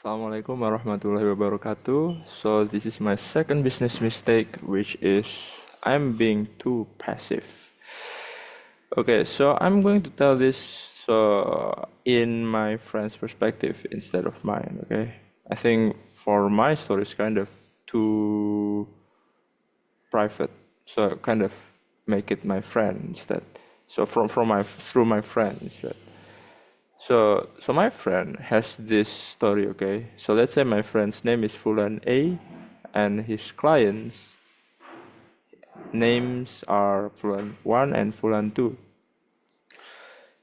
Assalamualaikum warahmatullahi wabarakatuh. So this is my second business mistake, which is I'm being too passive. Okay, so I'm going to tell this in my friend's perspective instead of mine. Okay, I think for my story is kind of too private, so kind of make it my friend instead. So from my through my friend instead. So my friend has this story, okay? So let's say my friend's name is Fulan A and his clients' names are Fulan 1 and Fulan 2.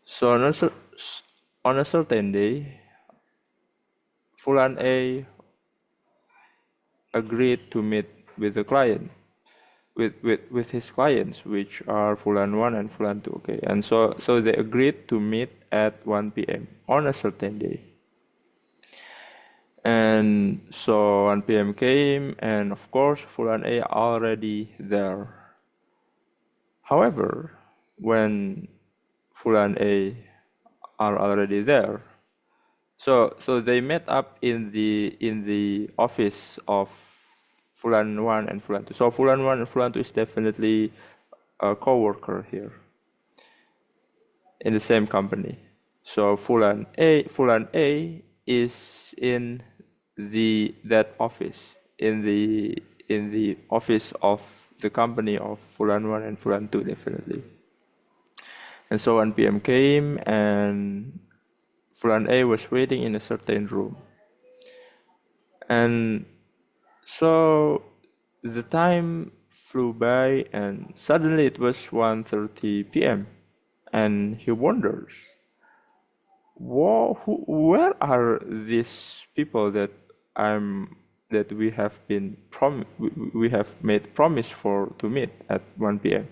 So on a certain day, Fulan A agreed to meet with the client, with his clients, which are Fulan 1 and Fulan 2, okay? And so they agreed to meet at 1 p.m. on a certain day. And so 1 p.m. came, and of course, Fulan A already there. However, when Fulan A are already there, so they met up in the office of Fulan 1 and Fulan 2. So Fulan 1 and Fulan 2 is definitely a co-worker here in the same company. So Fulan A is in that office in the office of the company of Fulan 1 and Fulan 2 definitely. And so 1 p.m. came and Fulan A was waiting in a certain room. And so the time flew by and suddenly it was 1:30 p.m. and he wonders, where are these people I'm that we have been we have made promise for to meet at 1 p.m.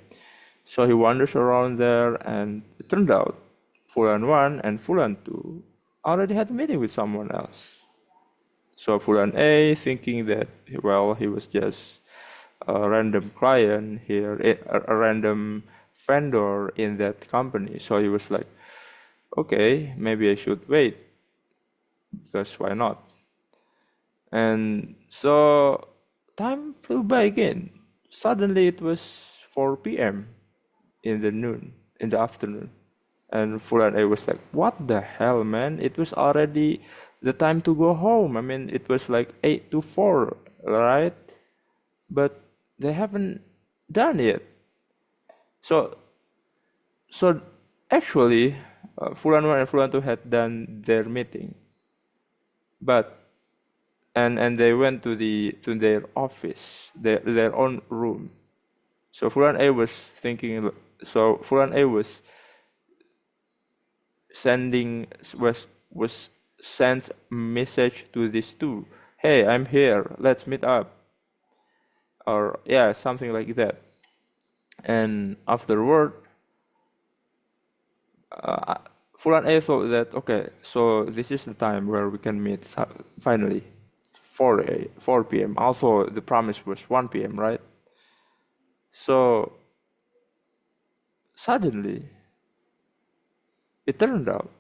So he wanders around there, and it turned out Fulan 1 and Fulan 2 already had a meeting with someone else. So Fulan A, thinking that, well, he was just a random client here, a random vendor in that company. So he was like, okay, maybe I should wait, because why not? And so time flew by again. Suddenly it was 4 p.m. In the afternoon. And Fulan A was like, what the hell, man? It was already the time to go home. I mean, it was like 8 to 4, right? But they haven't done it. So, so actually, Fulan 1 and Fulan 2 had done their meeting. But and they went to their office, their own room. So Fulan A was thinking. So Fulan A was sending was sends message to these two. Hey, I'm here. Let's meet up. Or yeah, something like that. And afterward, uh, Fulan A thought that okay, so this is the time where we can meet finally. 4 p.m. Also, the promise was 1 p.m., right? So suddenly, it turned out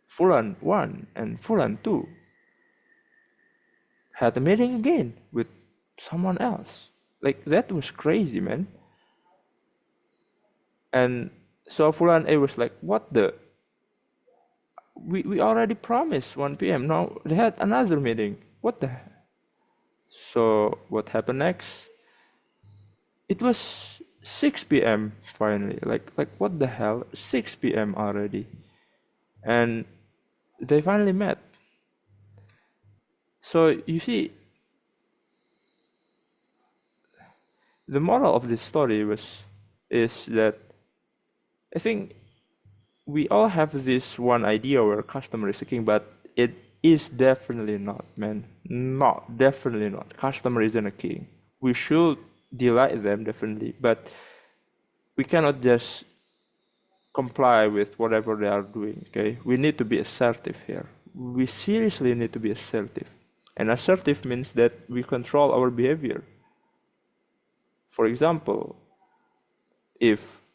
Fulan 1 and Fulan 2 had a meeting again with someone else. Like, that was crazy, man. And so Fulan A was like, what the? We already promised 1 p.m. Now they had another meeting. What the? So what happened next? It was 6 p.m. finally. Like what the hell? 6 p.m. already. And they finally met. So you see, the moral of this story is that I think we all have this one idea where customer is a king, but it is definitely not, man. Not definitely not. Customer isn't a king. We should delight them definitely, but we cannot just comply with whatever they are doing. Okay, we need to be assertive here. We seriously need to be assertive, and assertive means that we control our behavior. For example, if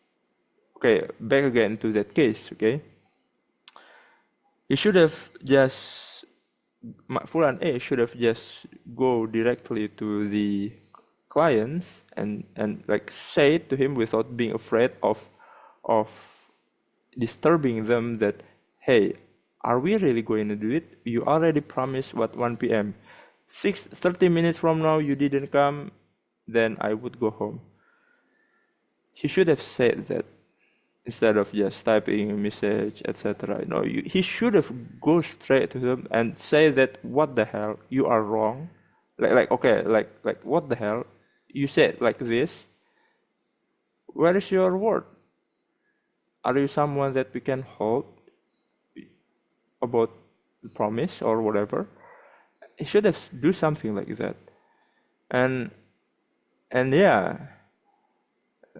okay, back again to that case, okay, he should have just Fulan A should have just go directly to the clients and like say it to him without being afraid of disturbing them that, hey, are we really going to do it? You already promised what 1 p.m. 30 minutes from now you didn't come, then I would go home. He should have said that instead of just typing a message, etc. He should have go straight to them and say that, what the hell, you are wrong. Like what the hell, you said like this. Where is your word? Are you someone that we can hold about the promise or whatever? He should have do something like that. And yeah.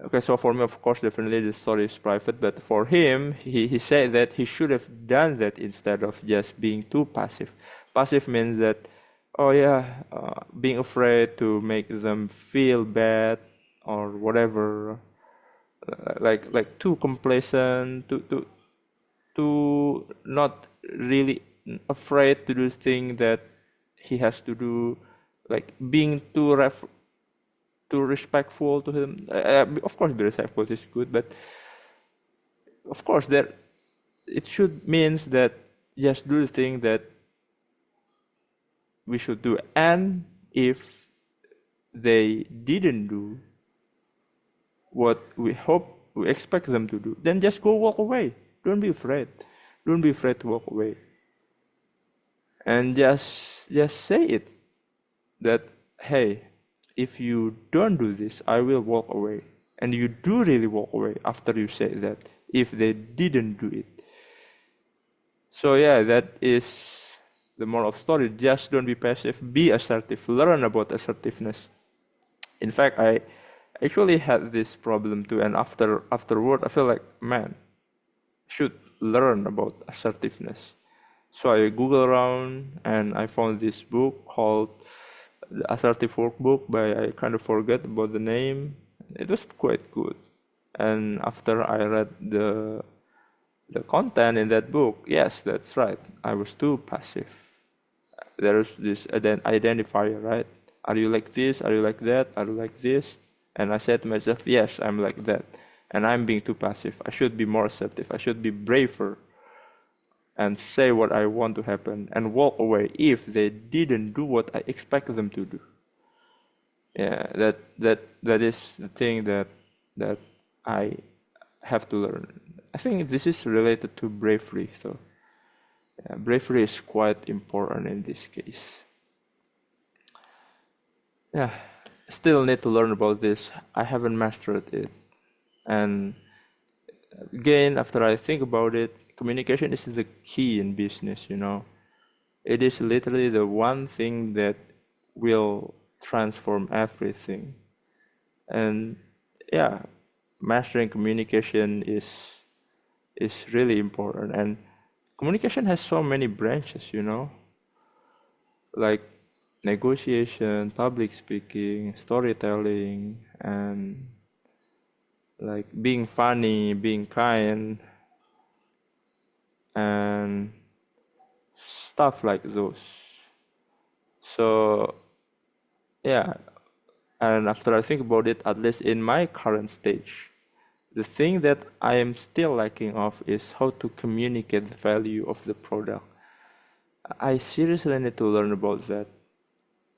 Okay, so for me, of course, definitely the story is private, but for him, he said that he should have done that instead of just being too passive. Passive means that, oh yeah, being afraid to make them feel bad or whatever, like too complacent, to not really afraid to do things that he has to do, like being too respectful to him. Of course, be respectful is good, but of course that it should means that just do the thing that we should do. And if they didn't do what we expect them to do, then just go walk away. Don't be afraid. Don't be afraid to walk away. And just say it that, hey, if you don't do this, I will walk away. And you do really walk away after you say that, if they didn't do it. So yeah, that is the moral of story. Just don't be passive, be assertive, learn about assertiveness. In fact, I actually had this problem too, and afterward I feel like, man, should learn about assertiveness. So I Googled around and I found this book called The Assertive Workbook by, I kind of forget about the name. It was quite good. And after I read the content in that book, yes, that's right, I was too passive. There is this identifier, right? Are you like this? Are you like that? Are you like this? And I said to myself, yes, I'm like that. And I'm being too passive. I should be more assertive. I should be braver and say what I want to happen and walk away if they didn't do what I expect them to do. Yeah, that is the thing that I have to learn. I think this is related to bravery, so yeah, bravery is quite important in this case. Yeah, still need to learn about this. I haven't mastered it. And again, after I think about it, communication is the key in business, It is literally the one thing that will transform everything. And yeah, mastering communication is really important. And communication has so many branches, like negotiation, public speaking, storytelling, and like being funny, being kind, and stuff like those. So yeah, and after I think about it, at least in my current stage, the thing that I am still lacking of is how to communicate the value of the product. I seriously need to learn about that.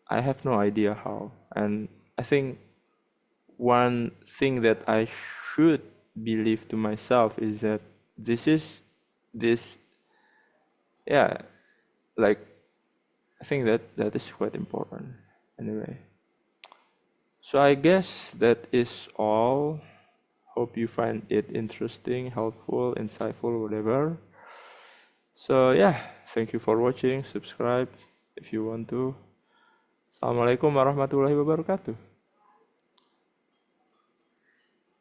I have no idea how. And I think one thing that I should believe to myself is that this, yeah, like, I think that is quite important. Anyway. So I guess that is all. Hope you find it interesting, helpful, insightful, whatever. So yeah, thank you for watching. Subscribe if you want to. Assalamualaikum warahmatullahi wabarakatuh.